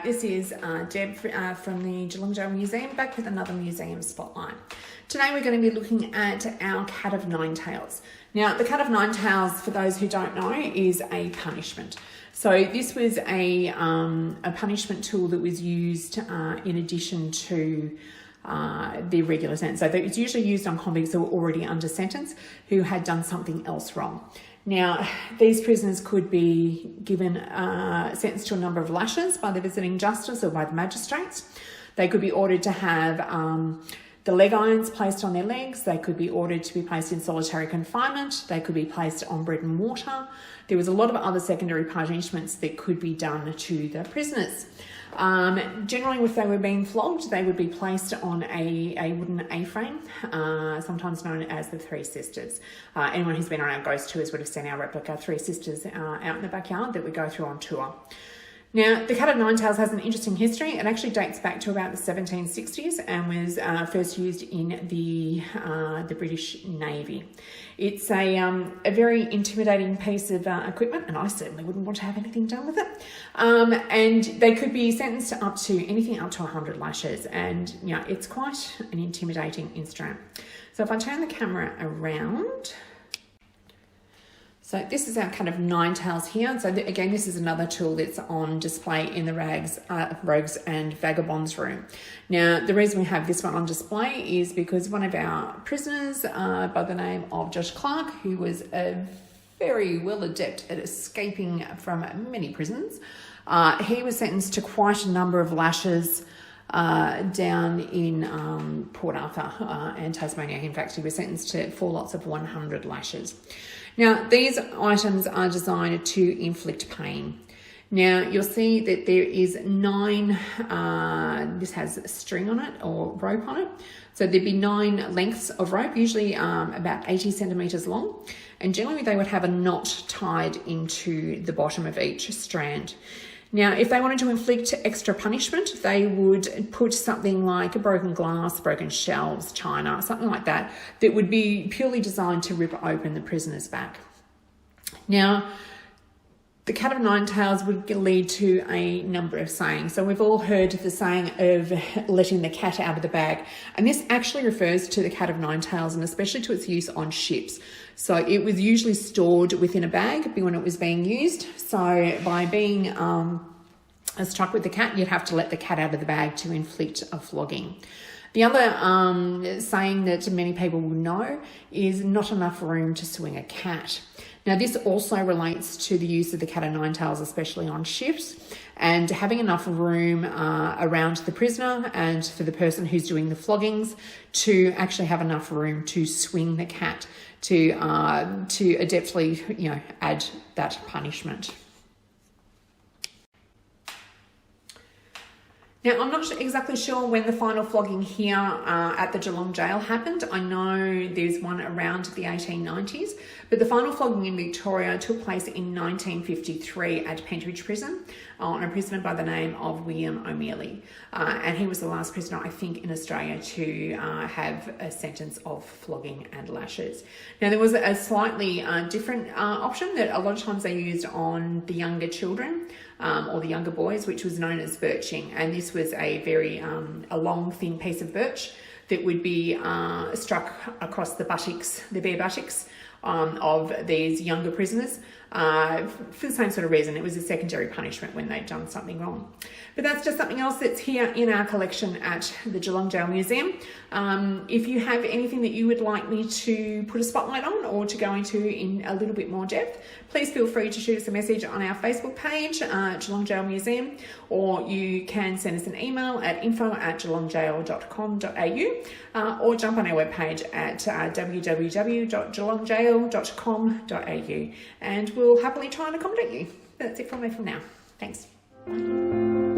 G'day, this is Deb from the Geelong Gaol Museum, back with another museum spotlight. Today we're going to be looking at our cat of nine tails. Now, the cat of nine tails, for those who don't know, is a punishment. So this was a punishment tool that was used in addition to the regular sentence. So it's usually used on convicts who were already under sentence who had done something else wrong. Now, these prisoners could be given sentenced to a number of lashes by the visiting justice or by the magistrates. They could be ordered to have the leg irons placed on their legs. They could be ordered to be placed in solitary confinement. They could be placed on bread and water. There was a lot of other secondary punishments that could be done to the prisoners. Generally, if they were being flogged, they would be placed on a wooden A-frame, sometimes known as the Three Sisters. Anyone who's been on our ghost tours would have seen our replica Three Sisters out in the backyard that we go through on tour. Now, the cat of nine tails has an interesting history. It actually dates back to about the 1760s and was first used in the British Navy. It's a very intimidating piece of equipment, and I certainly wouldn't want to have anything done with it. And they could be sentenced to anything up to 100 lashes, and it's quite an intimidating instrument. So if I turn the camera around. So this is our cat of nine tails here. So again, this is another tool that's on display in the Rogues and Vagabonds room. Now, the reason we have this one on display is because one of our prisoners by the name of Josh Clark, who was a very well adept at escaping from many prisons, he was sentenced to quite a number of lashes down in Port Arthur and Tasmania. In fact, he was sentenced to 4 lots of 100 lashes. Now, these items are designed to inflict pain. Now, you'll see that there is 9, this has string on it or rope on it. So there'd be 9 lengths of rope, usually about 80 centimetres long. And generally they would have a knot tied into the bottom of each strand. Now, if they wanted to inflict extra punishment, they would put something like a broken glass, broken shelves, china, something like that, that would be purely designed to rip open the prisoner's back. Now, the cat of nine tails would lead to a number of sayings. So we've all heard the saying of letting the cat out of the bag. And this actually refers to the cat of nine tails, and especially to its use on ships. So it was usually stored within a bag when it was being used. So by being struck with the cat, you'd have to let the cat out of the bag to inflict a flogging. The other saying that many people will know is not enough room to swing a cat. Now, this also relates to the use of the cat of nine tails, especially on ships, and having enough room around the prisoner and for the person who's doing the floggings to actually have enough room to swing the cat to adeptly, add that punishment. Now, I'm not exactly sure when the final flogging here at the Geelong Gaol happened. I know there's one around the 1890s, but the final flogging in Victoria took place in 1953 at Pentridge Prison on a prisoner by the name of William O'Mealy. And he was the last prisoner, I think, in Australia to have a sentence of flogging and lashes. Now, there was a slightly different option that a lot of times they used on the younger children, or the younger boys, which was known as birching. And this was a very a long, thin piece of birch that would be struck across the buttocks, the bare buttocks of these younger prisoners for the same sort of reason. It was a secondary punishment when they'd done something wrong. But that's just something else that's here in our collection at the Geelong Gaol Museum. If you have anything that you would like me to put a spotlight on or to go into in a little bit more depth, please feel free to shoot us a message on our Facebook page, Geelong Gaol Museum, or you can send us an email at info@geelonggaol.com.au or jump on our webpage at www.geelonggaol.com.au, and we'll happily try and accommodate you. That's it from me for now. Thanks. Bye.